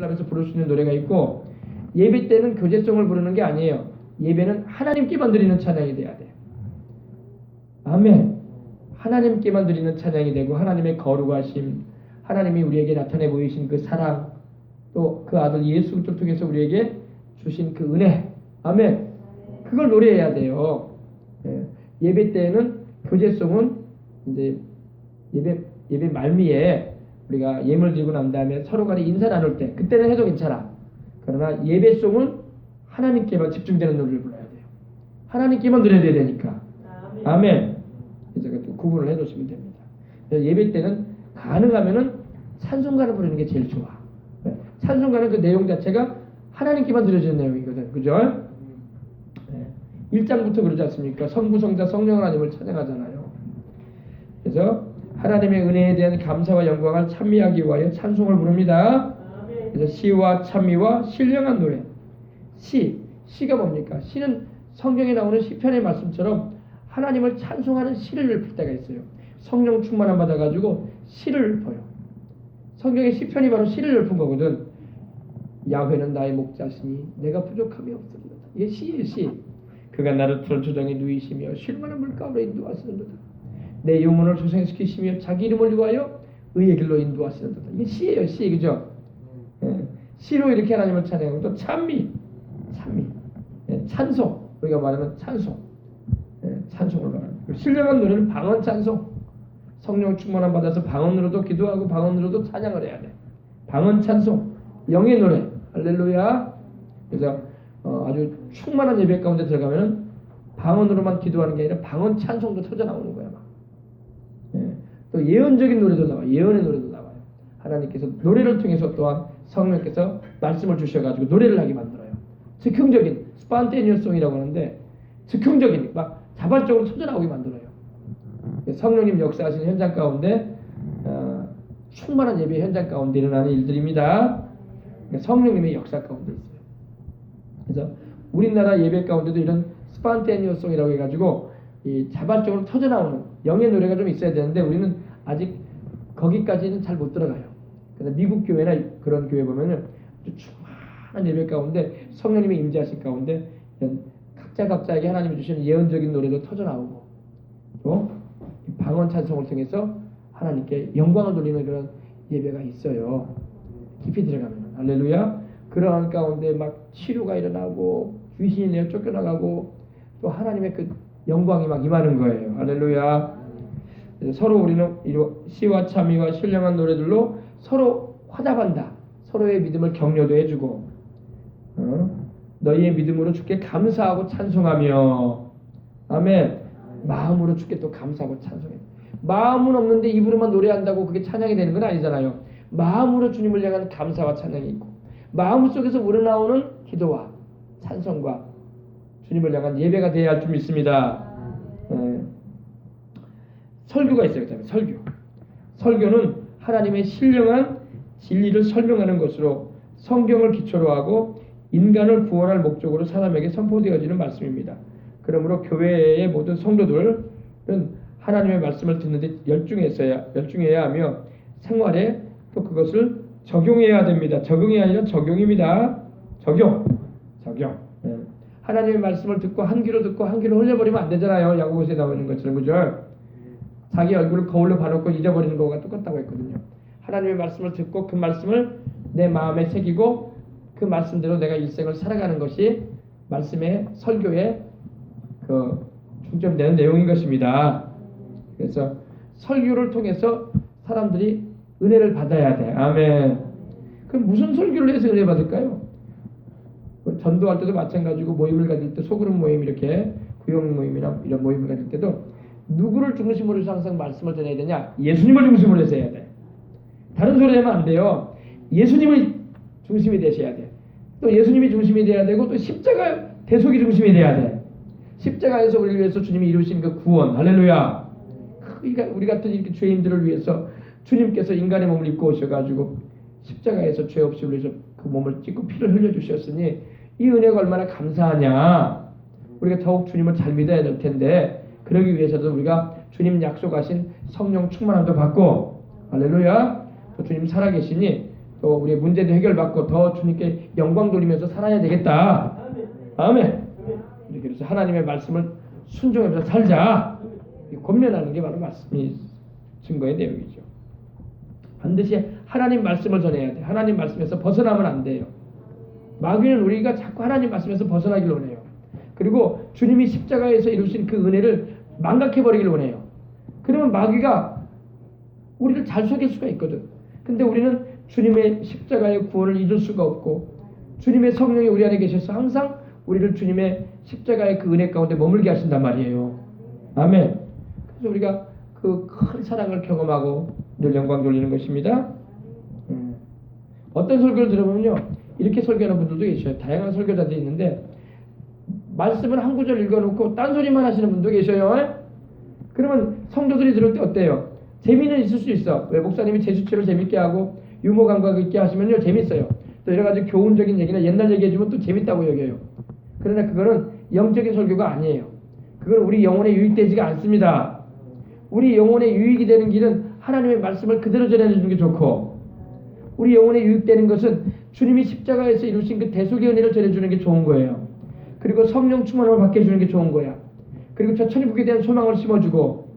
하면서 부를 수 있는 노래가 있고, 예배 때는 교제성을 부르는 게 아니에요. 예배는 하나님께만 드리는 찬양이 돼야 돼요. 아멘. 하나님께만 드리는 찬양이 되고, 하나님의 거룩하심, 하나님이 우리에게 나타내 보이신 그 사랑, 또 그 아들 예수 그리스도를 통해서 우리에게 주신 그 은혜, 아멘. 그걸 노래해야 돼요. 예배 때는 교제성은 이제 예배 말미에 우리가 예물 드리고 난 다음에 서로 간에 인사 나눌 때 그때는 해도 괜찮아. 그러나 예배송은 하나님께만 집중되는 노래를 불러야 돼요. 하나님께만 드려야 되니까. 아멘. 그래서 또 구분을 해놓으시면 됩니다. 예배 때는 가능하면은 찬송가를 부르는 게 제일 좋아. 찬송가는 그 내용 자체가 하나님께만 드려지는 내용이거든. 그죠? 1장부터 그러지 않습니까? 성부, 성자, 성령 하나님을 찬양하잖아요. 그래서 하나님의 은혜에 대한 감사와 영광을 찬미하기 위하여 찬송을 부릅니다. 그래서 시와 찬미와 신령한 노래. 시가 뭡니까? 시는 성경에 나오는 시편의 말씀처럼 하나님을 찬송하는 시를 읊을 때가 있어요. 성령 충만함 받아가지고 시를 읊어요. 성경의 시편이 바로 시를 읊은 거거든. 야훼는 나의 목자시니 내가 부족함이 없으리로다. 이게 시예요, 시. 그가 나를 푸른 초장에 누이시며 쉴만한 물가로 인도하시는도다. 내 영혼을 소생시키시며 자기 이름을 위하여 의의 길로 인도하시는도다. 이게 시예요, 시. 그죠? 시로 이렇게 하나님을 찬양하고, 또 찬미, 찬송, 우리가 말하면 찬송, 찬송을 말하는. 신령한 노래는 방언 찬송. 성령 충만함 받아서 방언으로도 기도하고 방언으로도 찬양을 해야 돼. 방언 찬송, 영의 노래, 할렐루야. 그래서 아주 충만한 예배 가운데 들어가면은 방언으로만 기도하는 게 아니라 방언 찬송도 터져 나오는 거야. 막. 또 예언적인 노래도 나와요. 예언의 노래도 나와요. 하나님께서 노래를 통해서 또한 성령께서 말씀을 주셔가지고 노래를 하게 만들어요. 즉흥적인 스판테니어송이라고 하는데, 즉흥적인 막 자발적으로 터져 나오게 만들어요. 성령님 역사하시는 현장 가운데 충만한 예배 현장 가운데 일어나는 일들입니다. 성령님의 역사 가운데 있어요. 그래서 우리나라 예배 가운데도 이런 스판테니어송이라고 해가지고 이 자발적으로 터져 나오는 영의 노래가 좀 있어야 되는데, 우리는 아직 거기까지는 잘 못 들어가요. 그래서 미국 교회나 그런 교회 보면은 충만한 예배 가운데 성령님의 임재하신 가운데 각자에게 하나님이 주시는 예언적인 노래도 터져 나오고, 또 방언 찬송을 통해서 하나님께 영광을 돌리는 그런 예배가 있어요. 깊이 들어가면 할렐루야. 그러한 가운데 막 치료가 일어나고 귀신이 내어 쫓겨나가고 또 하나님의 그 영광이 막 임하는 거예요. 할렐루야. 서로 우리는 시와 찬미와 신령한 노래들로 서로 화답한다. 서로의 믿음을 격려도 해주고, 너희의 믿음으로 주께 감사하고 찬송하며, 아멘. 마음으로 주께 또 감사하고 찬송해. 마음은 없는데 입으로만 노래한다고 그게 찬양이 되는 건 아니잖아요. 마음으로 주님을 향한 감사와 찬양이 있고, 마음 속에서 우러나오는 기도와 찬송과 주님을 향한 예배가 되어야 할 줄 믿습니다. 설교가 있어요. 그다음에 설교는 하나님의 신령한 진리를 설명하는 것으로 성경을 기초로 하고 인간을 구원할 목적으로 사람에게 선포되어지는 말씀입니다. 그러므로 교회의 모든 성도들은 하나님의 말씀을 듣는데 열중해야 하며 생활에 또 그것을 적용해야 됩니다. 적응이 아니라 적용입니다. 적용. 하나님의 말씀을 듣고 한 귀로 듣고 한 귀로 흘려버리면 안 되잖아요. 야고보서에 나오는 것처럼, 그죠? 자기 얼굴을 거울로 봐놓고 잊어버리는 거가 똑같다고 했거든요. 하나님의 말씀을 듣고 그 말씀을 내 마음에 새기고 그 말씀대로 내가 일생을 살아가는 것이 말씀의 설교의 그 중점되는 내용인 것입니다. 그래서 설교를 통해서 사람들이 은혜를 받아야 돼. 아멘. 그럼 무슨 설교를 해서 은혜 받을까요? 전도할 때도 마찬가지고, 모임을 가질 때 소그룹 모임, 이렇게 구역 모임이나 이런 모임을 가질 때도 누구를 중심으로 해서 항상 말씀을 전해야 되냐? 예수님을 중심으로 해서 해야 돼. 다른 소리 하면 안 돼요. 예수님을 중심이 되셔야 돼. 또 예수님이 중심이 돼야 되고, 또 십자가 대속이 중심이 돼야 돼. 십자가에서 우리를 위해서 주님이 이루신 그 구원, 할렐루야. 우리 같은 이렇게 죄인들을 위해서 주님께서 인간의 몸을 입고 오셔가지고 십자가에서 죄 없이 우리 그 몸을 찢고 피를 흘려주셨으니 이 은혜가 얼마나 감사하냐. 우리가 더욱 주님을 잘 믿어야 될 텐데, 그러기 위해서도 우리가 주님 약속하신 성령 충만함도 받고, 할렐루야. 또 주님 살아계시니 또 우리의 문제도 해결받고 더 주님께 영광 돌리면서 살아야 되겠다. 아멘. 이렇게 해서 하나님의 말씀을 순종하면서 살자. 권면하는 게 바로 말씀이 증거의 내용이죠. 반드시 하나님 말씀을 전해야 돼. 하나님 말씀에서 벗어나면 안 돼요. 마귀는 우리가 자꾸 하나님 말씀에서 벗어나기를 원해요. 그리고 주님이 십자가에서 이루신 그 은혜를 망각해버리기를 원해요. 그러면 마귀가 우리를 잘 속일 수가 있거든. 근데 우리는 주님의 십자가의 구원을 잊을 수가 없고 주님의 성령이 우리 안에 계셔서 항상 우리를 주님의 십자가의 그 은혜 가운데 머물게 하신단 말이에요. 아멘. 그래서 우리가 그 큰 사랑을 경험하고 늘 영광 돌리는 것입니다. 어떤 설교를 들어보면요, 이렇게 설교하는 분들도 계셔요. 다양한 설교자들이 있는데 말씀을 한 구절 읽어놓고 딴소리만 하시는 분도 계셔요. 그러면 성도들이 들을 때 어때요? 재미는 있을 수 있어. 왜 목사님이 제수처를 재밌게 하고 유머 감각 있게 하시면요 재밌어요. 또 여러 가지 교훈적인 얘기나 옛날 얘기해주면 또 재밌다고 여겨요. 그러나 그거는 영적인 설교가 아니에요. 그건 우리 영혼에 유익되지가 않습니다. 우리 영혼에 유익이 되는 길은 하나님의 말씀을 그대로 전해주는 게 좋고, 우리 영혼에 유익되는 것은 주님이 십자가에서 이루신 그 대속의 은혜를 전해주는 게 좋은 거예요. 그리고 성령 충만을 받게 해주는 게 좋은 거야. 그리고 저 천국에 대한 소망을 심어주고,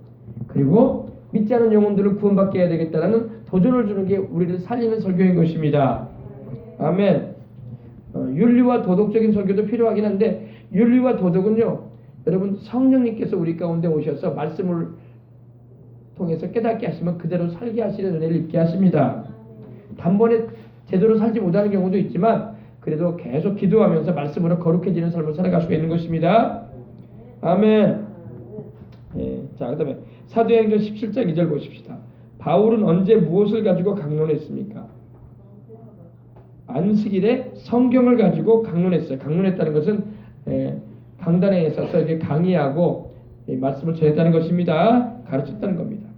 그리고 믿지 않은 영혼들을 구원받게 해야 되겠다라는 도전을 주는 게 우리를 살리는 설교인 것입니다. 아멘. 윤리와 도덕적인 설교도 필요하긴 한데, 윤리와 도덕은요, 여러분 성령님께서 우리 가운데 오셔서 말씀을 통해서 깨닫게 하시면 그대로 살게 하시는 은혜를 입게 하십니다. 단번에 제대로 살지 못하는 경우도 있지만 그래도 계속 기도하면서 말씀으로 거룩해지는 삶을 살아갈 수가 있는 것입니다. 아멘. 자, 그 다음에 사도행전 17장 2절 보십시다. 바울은 언제 무엇을 가지고 강론했습니까? 안식일에 성경을 가지고 강론했어요. 강론했다는 것은 강단에 있어서 이렇게 강의하고 말씀을 전했다는 것입니다. 가르쳤다는 겁니다.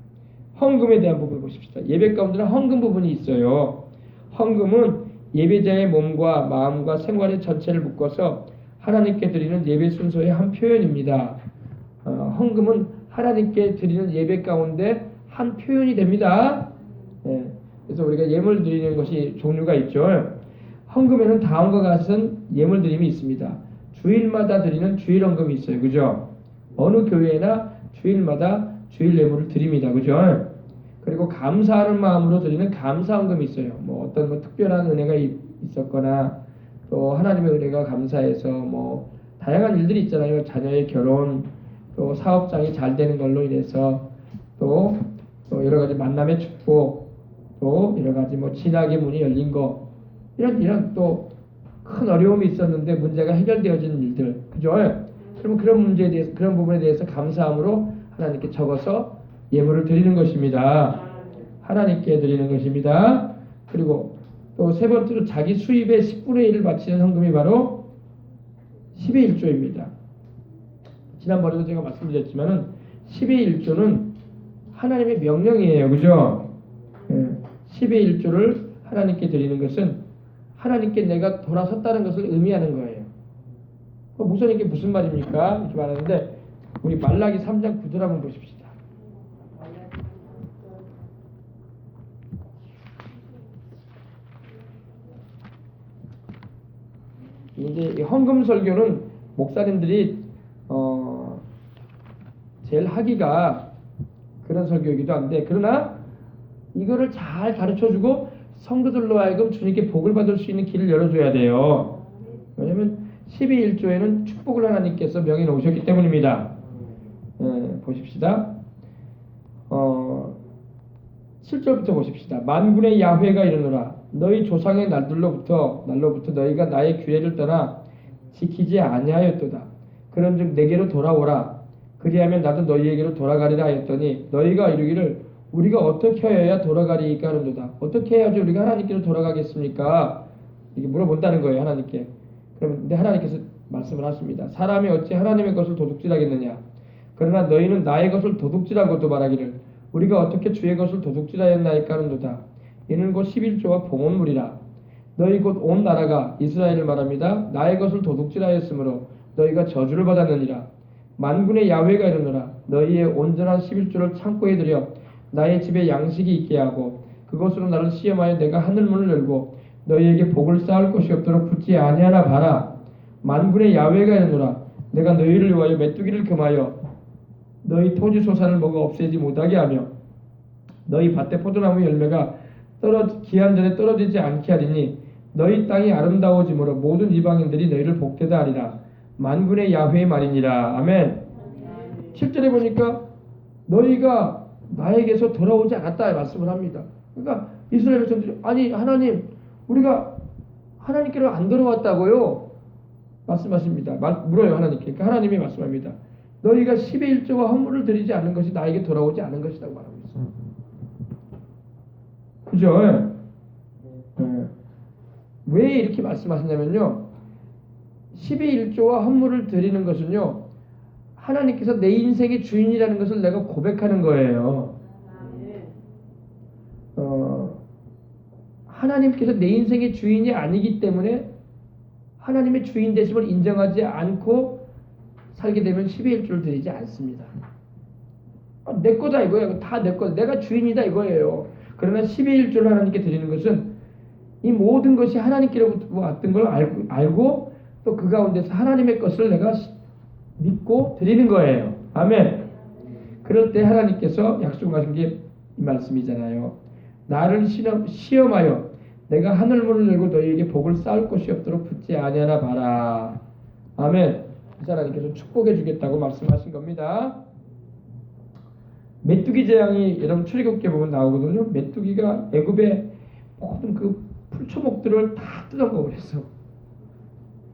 헌금에 대한 부분을 보십시다. 예배 가운데는 헌금 부분이 있어요. 헌금은 예배자의 몸과 마음과 생활의 전체를 묶어서 하나님께 드리는 예배 순서의 한 표현입니다. 헌금은 하나님께 드리는 예배 가운데 한 표현이 됩니다. 그래서 우리가 예물 드리는 것이 종류가 있죠. 헌금에는 다음과 같은 예물 드림이 있습니다. 주일마다 드리는 주일 헌금이 있어요. 그죠? 어느 교회나 주일마다 주일 예물을 드립니다. 그죠? 그리고 감사하는 마음으로 드리는 감사 헌금이 있어요. 뭐 어떤 특별한 은혜가 있었거나 또 하나님의 은혜가 감사해서 뭐 다양한 일들이 있잖아요. 자녀의 결혼, 또 사업장이 잘 되는 걸로 인해서 또 여러 가지 만남의 축복, 또 여러 가지 뭐 진학의 문이 열린 거, 이런 또 큰 어려움이 있었는데 문제가 해결되어지는 일들, 그죠? 그러면 그런 문제에 대해서, 그런 부분에 대해서 감사함으로 하나님께 적어서 예물을 드리는 것입니다. 하나님께 드리는 것입니다. 그리고 또 세 번째로 자기 수입의 10분의 1을 바치는 헌금이 바로 10의 1조입니다. 지난번에도 제가 말씀드렸지만은 10의 1조는 하나님의 명령이에요. 그죠? 10의 1조를 하나님께 드리는 것은 하나님께 내가 돌아섰다는 것을 의미하는 거예요. 목사님께 무슨 말입니까? 이렇게 말하는데 우리 말라기 3장 9절 한번 보십시다. 이제 이 헌금 설교는 목사님들이 제일 하기가 그런 설교이기도 한데, 그러나 이거를 잘 가르쳐주고 성도들로 하여금 주님께 복을 받을 수 있는 길을 열어줘야 돼요. 왜냐하면 12.1조에는 축복을 하나님께서 명해 놓으셨기 때문입니다. 보십시다. 7절부터 보십시다. 만군의 야훼가 이르노라. 너희 조상의 날로부터 너희가 나의 규례를 떠나 지키지 아니하였도다. 그런즉 내게로 돌아오라. 그리하면 나도 너희에게로 돌아가리라 하였더니 너희가 이르기를 우리가 어떻게 하여야 돌아가리이까 하는도다. 어떻게 해야지 우리가 하나님께로 돌아가겠습니까? 이게 물어본다는 거예요. 하나님께. 그런데 하나님께서 말씀을 하십니다. 사람이 어찌 하나님의 것을 도둑질하겠느냐. 그러나 너희는 나의 것을 도둑질하고도 말하기를 우리가 어떻게 주의 것을 도둑질하였나이까 하는도다. 이는 곧 11조와 봉헌물이라. 너희 곧 온 나라가 이스라엘을 말합니다. 나의 것을 도둑질하였으므로 너희가 저주를 받았느니라. 만군의 야훼가 이르노라. 너희의 온전한 11조를 창고에 들여 나의 집에 양식이 있게 하고 그것으로 나를 시험하여 내가 하늘문을 열고 너희에게 복을 쌓을 것이 없도록 붙지 아니하나 봐라. 만군의 야훼가 이르노라. 내가 너희를 위하여 메뚜기를 금하여 너희 토지 소산을 먹어 없애지 못하게 하며 너희 밭의 포도나무 열매가 기한 전에 떨어지지 않게 하리니 너희 땅이 아름다워짐으로 모든 이방인들이 너희를 복되다 하리라. 만군의 야훼의 말이니라. 아멘. 7절에 보니까 너희가 나에게서 돌아오지 않았다 말씀을 합니다. 그러니까 이스라엘 백성들이 아니 하나님 우리가 하나님께로 안 돌아왔다고요 말씀하십니다. 물어요 하나님께. 그러니까 하나님이 말씀합니다. 너희가 10의 1조와 헌물을 드리지 않는 것이 나에게 돌아오지 않은 것이라고 말하고 있어요. 그죠? 왜 이렇게 말씀하시냐면요 10의 1조와 헌물을 드리는 것은요 하나님께서 내 인생의 주인이라는 것을 내가 고백하는 거예요. 하나님께서 내 인생의 주인이 아니기 때문에 하나님의 주인 되심을 인정하지 않고 살게 되면 10의 1조를 드리지 않습니다. 내 거다 이거예요. 다 내 거. 내가 주인이다 이거예요. 그러나 10의 1조를 하나님께 드리는 것은 이 모든 것이 하나님께로부터 왔던 걸 알고 또 그 가운데서 하나님의 것을 내가 믿고 드리는 거예요. 아멘. 그럴 때 하나님께서 약속하신 게 이 말씀이잖아요. 나를 시험하여 내가 하늘문을 열고 너희에게 복을 쌓을 곳이 없도록 붙지 아니하나 봐라. 아멘. 그래서 하나님께서 축복해 주겠다고 말씀하신 겁니다. 메뚜기 재앙이 여러분 출애굽기에 보면 나오거든요. 메뚜기가 애굽의 모든 그 풀초목들을 다 뜯어먹어버렸어.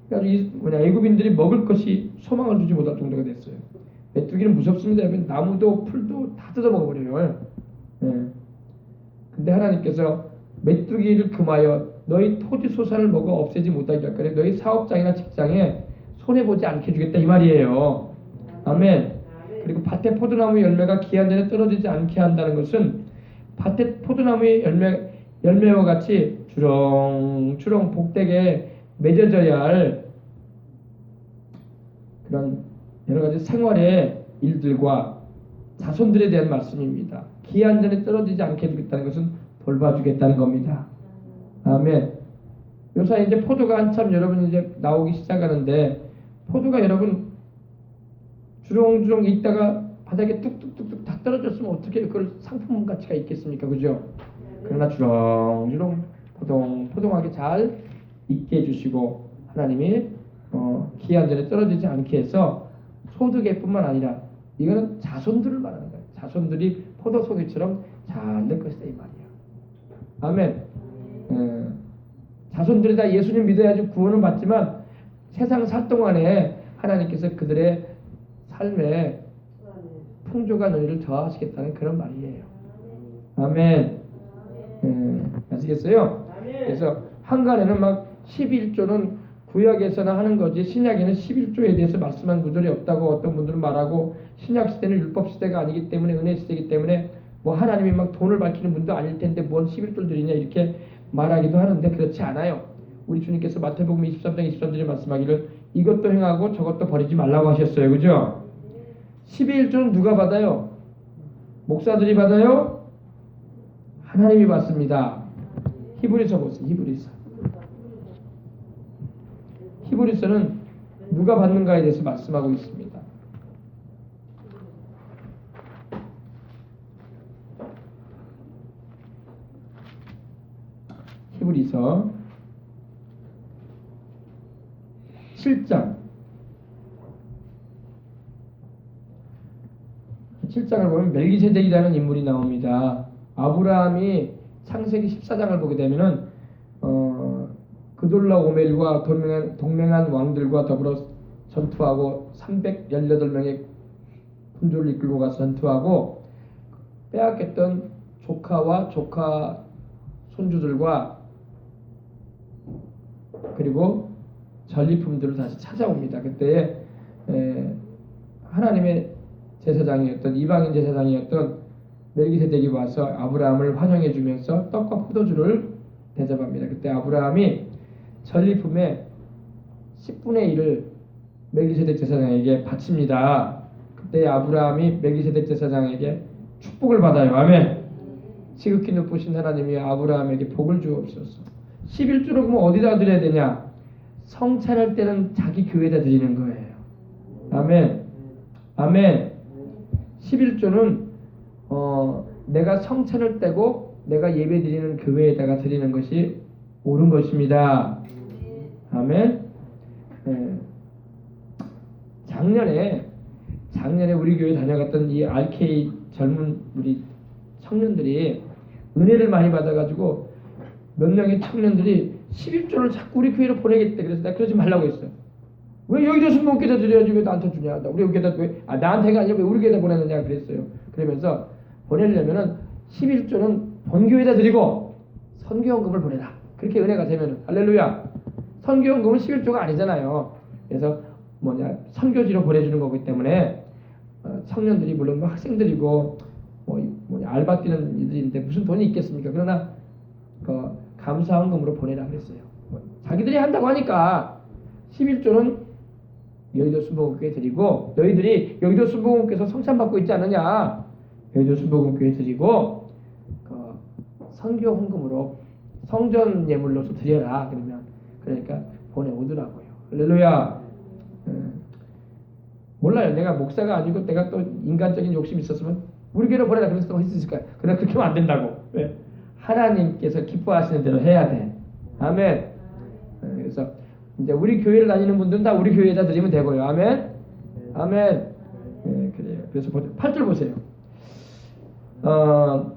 그래서 애굽인들이 먹을 것이 소망을 주지 못할 정도가 됐어요. 메뚜기는 무섭습니다. 나무도 풀도 다 뜯어먹어버려요. 근데 하나님께서 메뚜기를 금하여 너희 토지 소산을 먹어 없애지 못하게 할 거래. 너희 사업장이나 직장에 손해보지 않게 해주겠다 이 말이에요. 아멘. 그리고 밭의 포도나무 열매가 기한 전에 떨어지지 않게 한다는 것은 밭의 포도나무의 열매와 같이 주렁주렁 복되게 맺어져야 할 그런 여러 가지 생활의 일들과 자손들에 대한 말씀입니다. 기한 전에 떨어지지 않게 해주겠다는 것은 돌봐주겠다는 겁니다. 아멘. 요새 이제 포도가 한참 여러분 이제 나오기 시작하는데 포도가 여러분 주렁주렁 있다가 바닥에 뚝뚝뚝뚝 다 떨어졌으면 어떻게 그걸 상품 가치가 있겠습니까? 그죠? 그러나 주렁주렁 포동포동하게 잘 있게 해주시고 하나님이 기한 전에 떨어지지 않게 해서 소득에뿐만 아니라 이거는 자손들을 말하는 거예요. 자손들이 포도 소기처럼 잘 될 것이다 이 말이야. 아멘. 자손들이 다 예수님 믿어야지 구원은 받지만 세상 살 동안에 하나님께서 그들의 삶에 풍조가 너희를 더하시겠다는 그런 말이에요. 아멘. 아시겠어요? 그래서 한간에는 막 11조는 구약에서나 하는 거지 신약에는 11조에 대해서 말씀한 구절이 없다고 어떤 분들은 말하고 신약 시대는 율법 시대가 아니기 때문에 은혜 시대이기 때문에 뭐 하나님이 막 돈을 밝히는 분도 아닐 텐데 뭔 11조를 드리냐 이렇게 말하기도 하는데 그렇지 않아요. 우리 주님께서 마태복음 23장 23절에 말씀하기를 이것도 행하고 저것도 버리지 말라고 하셨어요. 그죠? 12의 1조는 누가 받아요? 목사들이 받아요? 하나님이 받습니다. 히브리서 보세요. 히브리서는 누가 받는가에 대해서 말씀하고 있습니다. 히브리서 7장을 보면 멜기세덱이라는 인물이 나옵니다. 아브라함이 창세기 14장을 보게 되면은 그돌라오멜과 동맹한 왕들과 더불어 전투하고 318명의 군주를 이끌고 가서 전투하고 빼앗겼던 조카와 조카 손주들과 그리고 전리품들을 다시 찾아옵니다. 그때 하나님의 제사장이었던 이방인 제사장이었던 멜기세덱이 와서 아브라함을 환영해 주면서 떡과 포도주를 대접합니다. 그때 아브라함이 전리품의 10분의 1을 멜기세덱 제사장에게 바칩니다. 그때 아브라함이 멜기세덱 제사장에게 축복을 받아요. 아멘. 지극히 높으신 하나님이 아브라함에게 복을 주옵소서. 11조를 그러면 어디다 드려야 되냐? 성찬할 때는 자기 교회에다 드리는 거예요. 아멘. 아멘. 11조는 내가 성찬을 떼고 내가 예배 드리는 교회에다가 드리는 것이 옳은 것입니다. 아멘. 네. 작년에 우리 교회 다녀갔던 이 RK 젊은 우리 청년들이 은혜를 많이 받아가지고 몇 명의 청년들이 11조를 자꾸 우리 교회로 보내겠대. 그래서 내가 그러지 말라고 했어요. 왜 여기다 순복에다 드려야지 왜 나한테 주냐? 우리 여기다 왜 나한테가 아니라 왜 우리 교회에다 보내느냐 그랬어요. 그러면서 보내려면은 11조는 본교회에다 드리고 선교헌금을 보내라. 그렇게 은혜가 되면은 할렐루야. 선교헌금은 11조가 아니잖아요. 그래서 선교지로 보내주는 거기 때문에 청년들이 물론 뭐 학생들이고 알바 뛰는 이들인데 무슨 돈이 있겠습니까? 그러나 감사헌금으로 보내라 그랬어요. 자기들이 한다고 하니까 11조는 여의도 순복음교회 드리고 너희들이 여의도 순복음교회에서 성찬 받고 있지 않느냐? 여의도 순복음교회 드리고 선교 헌금으로 성전 예물로서 드려라. 그러니까 보내오더라고요. 할렐루야. 몰라요. 내가 목사가 아니고 내가 또 인간적인 욕심이 있었으면 우리 교회로 보내라 그랬을 수 있을 거야. 그러나 그렇게 하면 안 된다고. 왜? 하나님께서 기뻐하시는 대로 해야 돼. 아멘. 그래서 이제 우리 교회를 다니는 분들은 다 우리 교회에다 드리면 되고요. 아멘. 아멘. 그래요. 그래서 8절 보세요.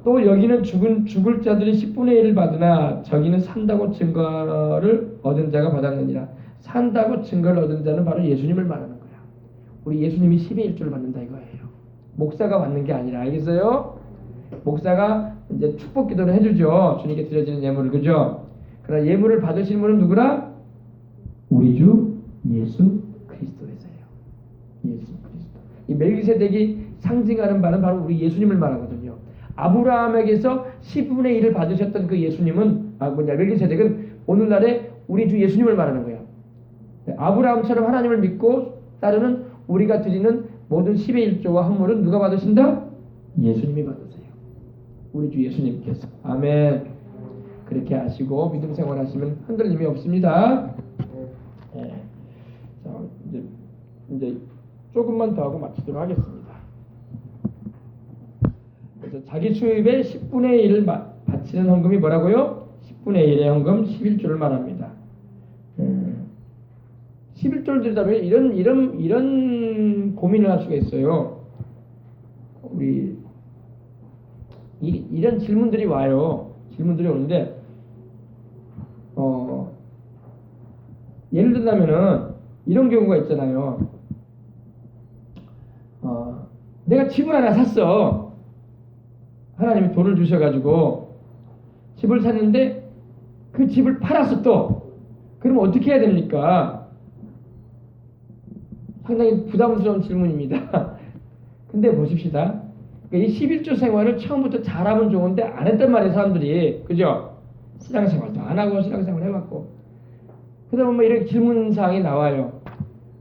또 여기는 죽을 자들이 10분의 1을 받으나 저기는 산다고 증거를 얻은 자가 받았느니라. 산다고 증거를 얻은 자는 바로 예수님을 말하는 거야. 우리 예수님이 10의 1조를 받는다 이거예요. 목사가 받는 게 아니라. 알겠어요? 목사가 이제 축복 기도를 해주죠. 주님께 드려지는 예물을. 그죠? 그러나 예물을 받으시는 분은 누구라? 우리 주 예수 그리스도에서요. 예수 그리스도. 이 멜기세덱이 상징하는 바는 바로 우리 예수님을 말하거든요. 아브라함에게서 10분의 1을 받으셨던 그 예수님은 멜기세덱은 오늘날에 우리 주 예수님을 말하는 거예요. 아브라함처럼 하나님을 믿고 따르는 우리가 드리는 모든 10의 1조와 헌물은 누가 받으신다? 예수님이 받으세요. 우리 주 예수님께서. 아멘. 그렇게 하시고 믿음 생활하시면 흔들림이 없습니다. 네. 자, 이제 조금만 더 하고 마치도록 하겠습니다. 그래서 자기 수입의 10분의 1을 바치는 헌금이 뭐라고요? 10분의 1의 헌금 11조를 말합니다. 11조를 드리다 보면 이런 고민을 할 수가 있어요. 우리 이런 질문들이 와요. 질문들이 오는데 예를 든다면은 이런 경우가 있잖아요. 내가 집을 하나 샀어. 하나님이 돈을 주셔가지고 집을 샀는데 그 집을 팔았어 또. 그러면 어떻게 해야 됩니까? 상당히 부담스러운 질문입니다. 근데 보십시다. 이 11조 생활을 처음부터 잘하면 좋은데 안 했단 말이에요, 사람들이. 그죠? 신앙생활도 안 하고 신앙생활 해왔고. 그러다 보면 이렇게 질문사항이 나와요.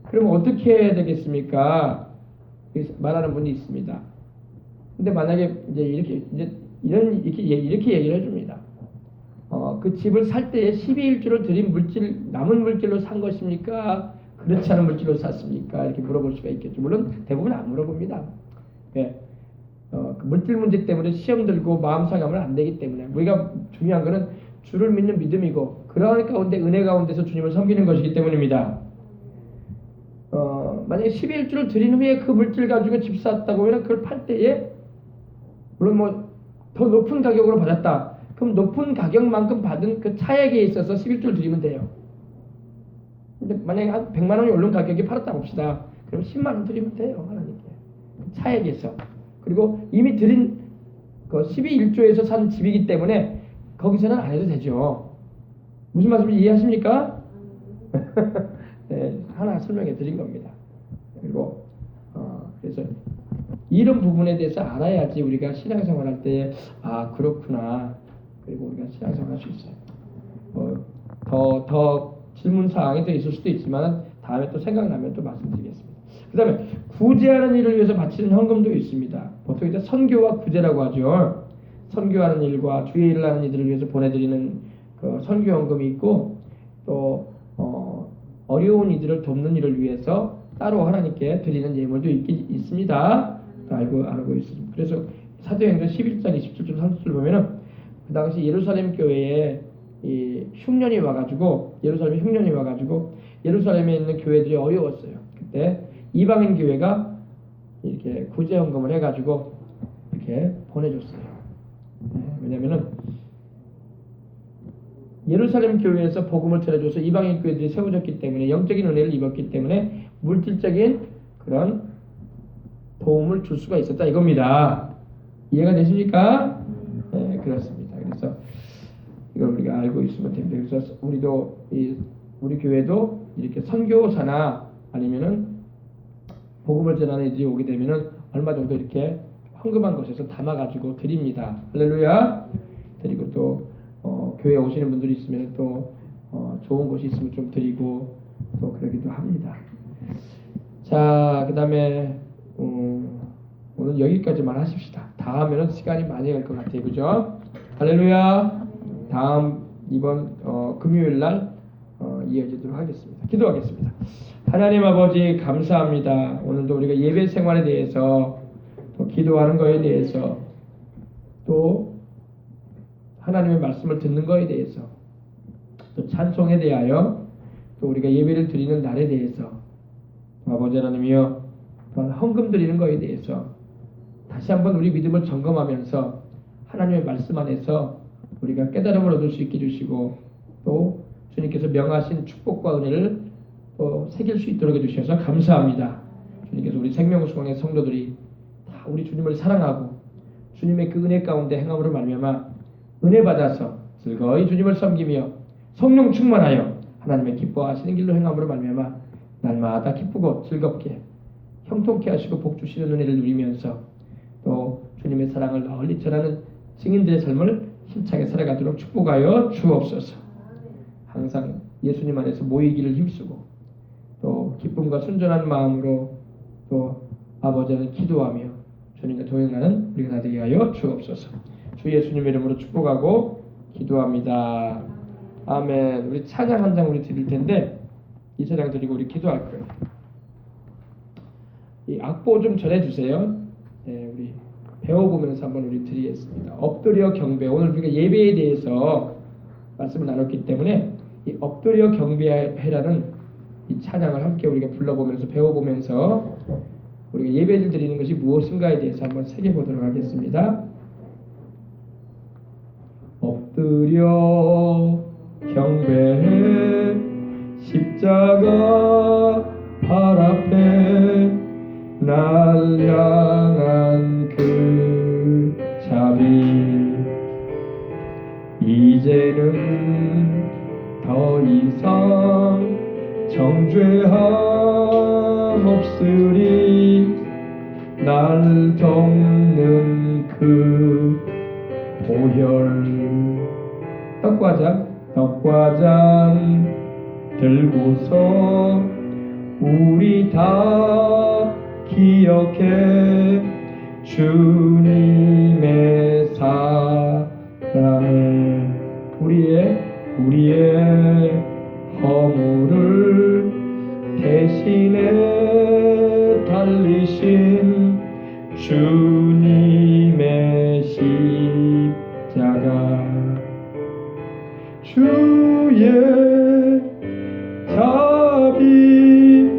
그러면 어떻게 해야 되겠습니까? 말하는 분이 있습니다. 근데 만약에 이렇게 얘기를 해줍니다. 그 집을 살 때에 12일조를 들인 남은 물질로 산 것입니까? 그렇지 않은 물질로 샀습니까? 이렇게 물어볼 수가 있겠죠. 물론 대부분 안 물어봅니다. 예. 그 물질 문제 때문에 시험 들고 마음 상하면 안 되기 때문에 우리가 중요한 거는 주를 믿는 믿음이고 그러한 가운데 은혜 가운데서 주님을 섬기는 것이기 때문입니다. 만약에 11주를 드린 후에 그 물질 가지고 집 샀다고 하면 그걸 팔 때에 물론 더 높은 가격으로 받았다. 그럼 높은 가격만큼 받은 그 차액에 있어서 11주를 드리면 돼요. 근데 만약에 한 100만 원이 오른 가격에 팔았다 봅시다. 그럼 10만 원 드리면 돼요. 하나님께. 차액에서. 그리고 이미 드린 그 12일조에서 산 집이기 때문에 거기서는 안 해도 되죠. 무슨 말씀인지 이해하십니까? 네, 하나 설명해 드린 겁니다. 그리고 그래서 이런 부분에 대해서 알아야지 우리가 신앙생활 할 때 그렇구나. 그리고 우리가 신앙생활 할 수 있어요. 더 질문 사항이 더 있을 수도 있지만 다음에 또 생각나면 또 말씀드리겠습니다. 그 다음에 구제하는 일을 위해서 바치는 헌금도 있습니다. 보통 이제 선교와 구제라고 하죠. 선교하는 일과 주의 일을 하는 이들을 위해서 보내드리는 그 선교연금이 있고 또 어려운 이들을 돕는 일을 위해서 따로 하나님께 드리는 예물도 있습니다. 알고 있습니다. 그래서 사도행전 11장 27절 30절 보면은 그 당시 예루살렘 교회에 이 흉년이 와가지고 예루살렘에 있는 교회들이 어려웠어요. 그때 이방인 교회가 이렇게 구제연금을 해가지고 이렇게 보내줬어요. 왜냐면은 예루살렘 교회에서 복음을 전해줘서 이방인 교회들이 세워졌기 때문에 영적인 은혜를 입었기 때문에 물질적인 그런 도움을 줄 수가 있었다 이겁니다. 이해가 되십니까? 네, 그렇습니다. 그래서 이걸 우리가 알고 있으면 됩니다. 그래서 우리 교회도 이렇게 선교사나 아니면은 복음을 전하는 이들이 오게 되면은 얼마 정도 이렇게 헌금한 것에서 담아가지고 드립니다. 할렐루야. 그리고 또 교회 오시는 분들이 있으면 또 좋은 것이 있으면 좀 드리고 또 그러기도 합니다. 자, 그 다음에 오늘 여기까지만 하십시다. 다음에는 시간이 많이 갈 것 같아요. 그죠? 할렐루야. 다음 이번 금요일 날 이어지도록 하겠습니다. 기도하겠습니다. 하나님 아버지 감사합니다. 오늘도 우리가 예배 생활에 대해서 또 기도하는 것에 대해서 또 하나님의 말씀을 듣는 것에 대해서 또 찬송에 대하여 또 우리가 예배를 드리는 날에 대해서 아버지 하나님이여 또 헌금 드리는 것에 대해서 다시 한번 우리 믿음을 점검하면서 하나님의 말씀 안에서 우리가 깨달음을 얻을 수 있게 해주시고 또 주님께서 명하신 축복과 은혜를 또 새길 수 있도록 해주셔서 감사합니다. 주님께서 우리 생명수강의 성도들이 다 우리 주님을 사랑하고 주님의 그 은혜 가운데 행함으로 말미암아 은혜 받아서 즐거이 주님을 섬기며 성령 충만하여 하나님의 기뻐하시는 길로 행함으로 말미암아 날마다 기쁘고 즐겁게 형통케 하시고 복 주시는 은혜를 누리면서 또 주님의 사랑을 널리 전하는 증인들의 삶을 힘차게 살아가도록 축복하여 주옵소서. 항상 예수님 안에서 모이기를 힘쓰고 또 기쁨과 순전한 마음으로 또 아버지를 기도하며 주님과 동행하는 우리가 다 되게 하여 주옵소서. 주 예수님 이름으로 축복하고 기도합니다. 아멘. 우리 찬양 한 장 우리 드릴 텐데 이 찬양 드리고 우리 기도할 거예요. 이 악보 좀 전해주세요. 네, 우리 배워보면서 한번 우리 드리겠습니다. 엎드려 경배. 오늘 우리가 예배에 대해서 말씀을 나눴기 때문에 이 엎드려 경배해라는 이 찬양을 함께 우리가 불러보면서 배워보면서 우리가 예배를 드리는 것이 무엇인가에 대해서 한번 새겨보도록 하겠습니다. 엎드려 경배해 십자가 발 앞에 날 향한 그 자비 이제는 더 이상 정죄함 없으리 날 덮는 그 보혈 떡과잔 들고서 우리 다 기억해 주님의 사랑을 우리의 허물을 대신에 달리신 주님의 십자가 주의 자비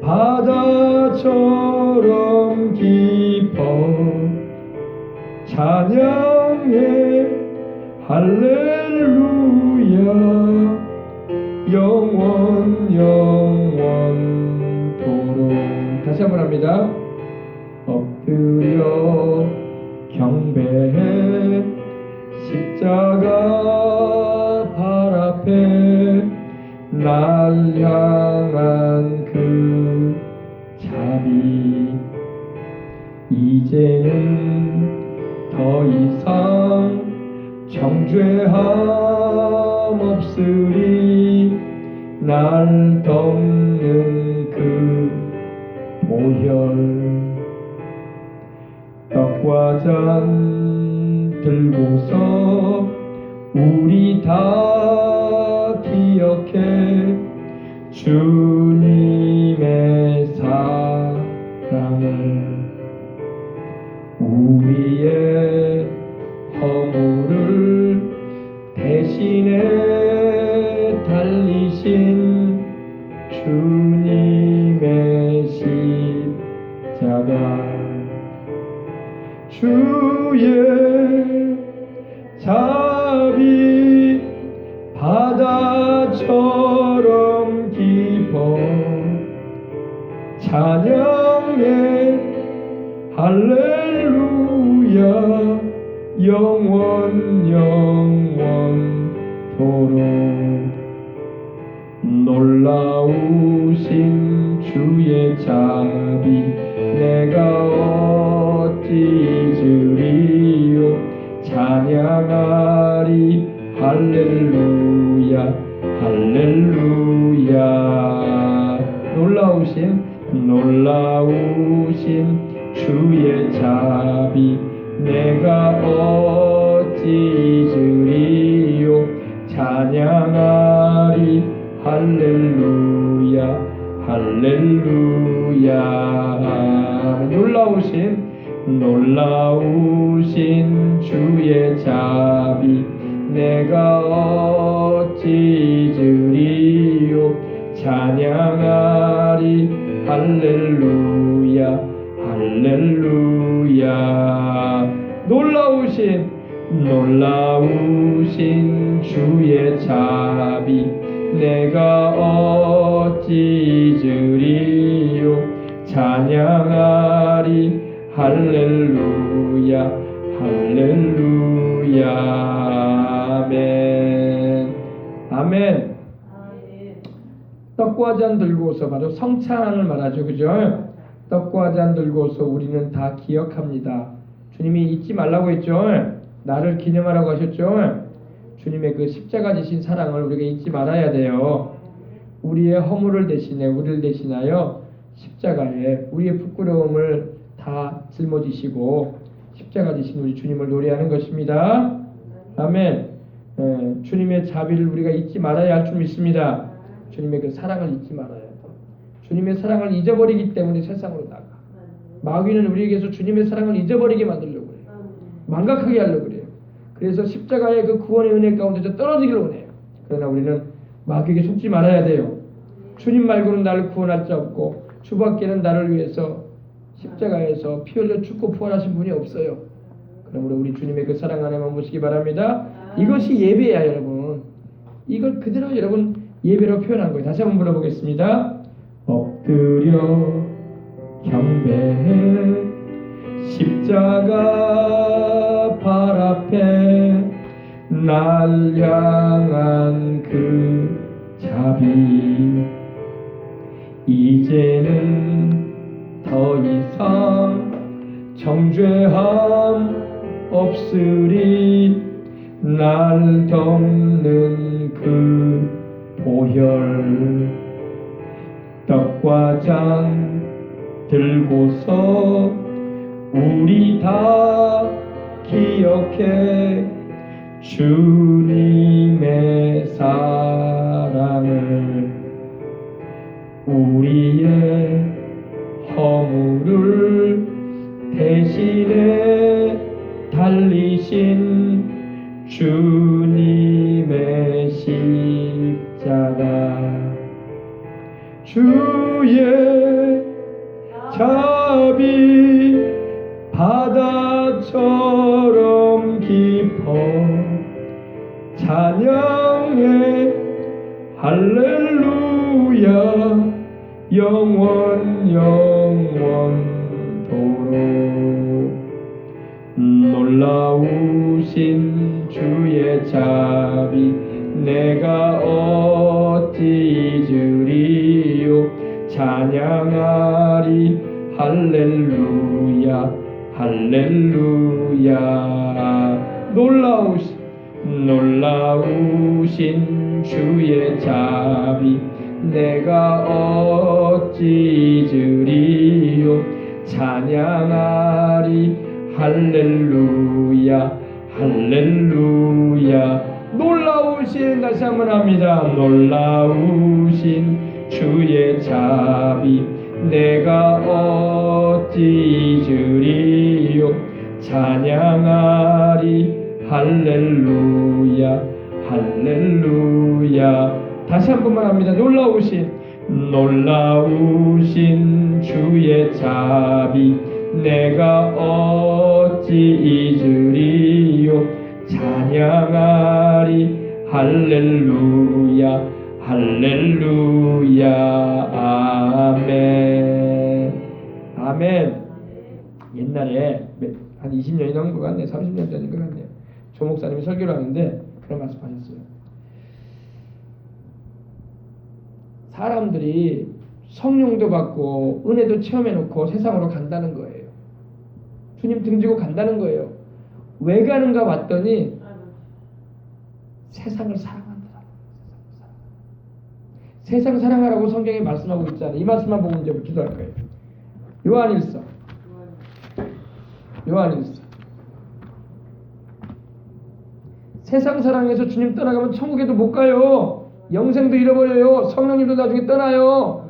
바다처럼 깊어 찬양해 할렐루야 영원토록. 다시 한번 합니다. 엎드려 경배해 십자가 발 앞에 날 향한 그 자비 이제는 더 이상 정죄함 없으리 날 덮는 그 보혈 떡과 잔 들고서 우리 다 기억해 주님의 사랑을. 우리의 허물을 대신에 달리신 주님의 십자가. 주의 자비 바다처럼 깊어 찬양해 할렐루야 영원 영원토록. 놀라우신 주의 자비 내가 어찌 잊으리요. 찬양하리 할렐루야 할렐루야. 놀라우신 주의 자비 내가 어찌 잊으리요. 찬양하리 할렐루야 할렐루야. 놀라우신 주의 자비 내가 어찌 잊으리요. 찬양하리 할렐루야 할렐루야. 놀라우신 주의 자비 내가 어찌 잊으리요. 찬양하리 할렐루야 할렐루야. 아멘 아멘. 떡과 잔 들고서 바로 성찬을 말하죠. 그죠? 떡과 잔 들고서 우리는 다 기억합니다. 주님이 잊지 말라고 했죠. 나를 기념하라고 하셨죠. 주님의 그 십자가 지신 사랑을 우리가 잊지 말아야 돼요. 우리의 허물을 대신해 우리를 대신하여 십자가에 우리의 부끄러움을 다 짊어지시고 십자가 지신 우리 주님을 노래하는 것입니다. 아멘. 주님의 자비를 우리가 잊지 말아야 할 줄 믿습니다. 주님의 그 사랑을 잊지 말아야 돼. 주님의 사랑을 잊어버리기 때문에 세상으로 나가. 마귀는 우리에게서 주님의 사랑을 잊어버리게 만들려고 그래요. 망각하게 하려고 그래요. 그래서 십자가의 그 구원의 은혜 가운데서 떨어지기를 원해요. 그러나 우리는 마귀에게 속지 말아야 돼요. 주님 말고는 나를 구원할 자 없고 주밖에는 나를 위해서 십자가에서 피 흘려 죽고 부활하신 분이 없어요. 그러므로 우리 주님의 그 사랑 안에만 보시기 바랍니다. 이것이 예배야 여러분. 이걸 그대로 여러분 예배로 표현한 거예요. 다시 한번 불러보겠습니다. 엎드려 경배해 십자가 발 앞에 날 향한 그 자비. 이제는 더 이상 정죄함 없으리. 날 덮는 그 보혈. 떡과 잔 들고서 우리 다 기억해 주님의 사랑을. 우리의 허물을 대신해 달리신 주님의 십자가. 주의 자비 바다처럼 깊어 찬양해 할렐루야 영원 영원토록. 놀라우신 주의 자비 내가 어찌 잊으리요. 찬양하리 할렐루야 할렐루야. 놀라우신 주의 자비 내가 어찌 잊으리요. 찬양하리 할렐루야 할렐루야. 놀라우신, 다시 한번 합니다. 놀라우신 주의 자비 내가 어찌 잊으리요. 찬양하리 할렐루야 할렐루야. 다시 한 번만 합니다. 놀라우신 주의 자비 내가 어찌 잊으리요. 찬양하리 할렐루야 할렐루야. 아멘 아멘. 옛날에 한 20년이 넘은 것 같네. 30년 전인 것 같네요. 조 목사님이 설교를 하는데 그런 말씀 하셨어요. 사람들이 성령도 받고 은혜도 체험해놓고 세상으로 간다는 거예요. 주님 등지고 간다는 거예요. 왜 가는가 봤더니 세상을 사랑한다. 세상 사랑하라고 성경이 말씀하고 있잖아요. 이 말씀만 보고 이제 기도할 거예요. 요한일서. 세상 사랑해서 주님 떠나가면 천국에도 못 가요. 영생도 잃어버려요. 성령님도 나중에 떠나요.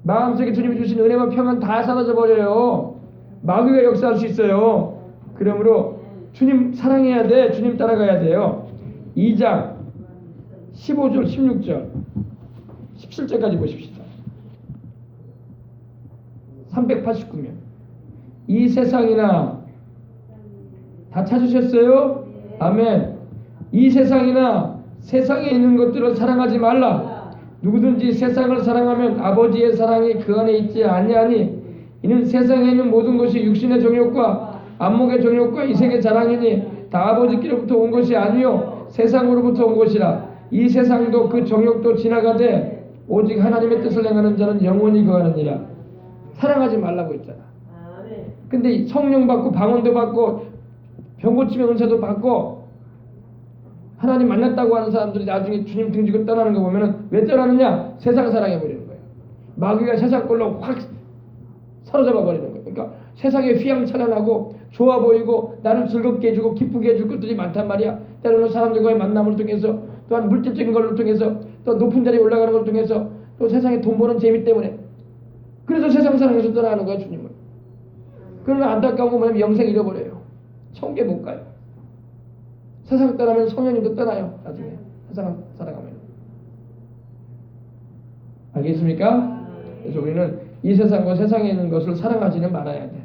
마음속에 주님이 주신 은혜와 평안 다 사라져 버려요. 마귀가 역사할 수 있어요. 그러므로 주님 사랑해야 돼. 주님 따라가야 돼요. 2장 15절 16절 17절까지 보십시다. 389명. 이 세상이나 다 찾으셨어요? 아멘. 이 세상이나 세상에 있는 것들을 사랑하지 말라. 누구든지 세상을 사랑하면 아버지의 사랑이 그 안에 있지 아니하니 이는 세상에 있는 모든 것이 육신의 정욕과 안목의 정욕과 이색의 자랑이니 다 아버지께로부터 온 것이 아니요 세상으로부터 온 것이라. 이 세상도 그 정욕도 지나가되 오직 하나님의 뜻을 행하는 자는 영원히 거하느니라. 사랑하지 말라고 했잖아. 근데 성령 받고 방언도 받고 병 고침의 은사도 받고 하나님 만났다고 하는 사람들이 나중에 주님 등지고 떠나는 거 보면은 왜 떠나느냐? 세상 사랑해 버리는 거예요. 마귀가 세상 꼴로 확 사로잡아 버리는 거예요. 그러니까 세상에 휘황찬란하고 좋아 보이고 나를 즐겁게 해주고 기쁘게 해줄 것들이 많단 말이야. 때로는 사람들과의 만남을 통해서 또한 물질적인 걸로 통해서 또 높은 자리에 올라가는 걸 통해서 또 세상에 돈 버는 재미 때문에 그래서 세상 사랑에서 떠나는 거야 주님을. 그러나 안타까운 건 뭐냐면 영생 잃어버려요. 천국에 못 가요. 세상 떠나면 성령님도 떠나요. 나중에 세상 살아가면. 알겠습니까? 그래서 우리는 이 세상과 세상에 있는 것을 사랑하지는 말아야 돼.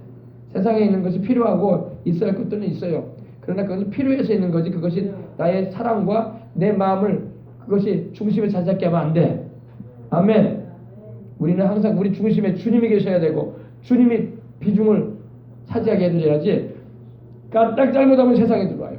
세상에 있는 것이 필요하고 있어야 할 것들은 있어요. 그러나 그것은 필요해서 있는 거지 그것이 나의 사랑과 내 마음을 그것이 중심에 자리 잡게 하면 안 돼. 아멘. 우리는 항상 우리 중심에 주님이 계셔야 되고 주님이 비중을 차지하게 해드려야지. 까딱 잘못하면 세상에 들어와요.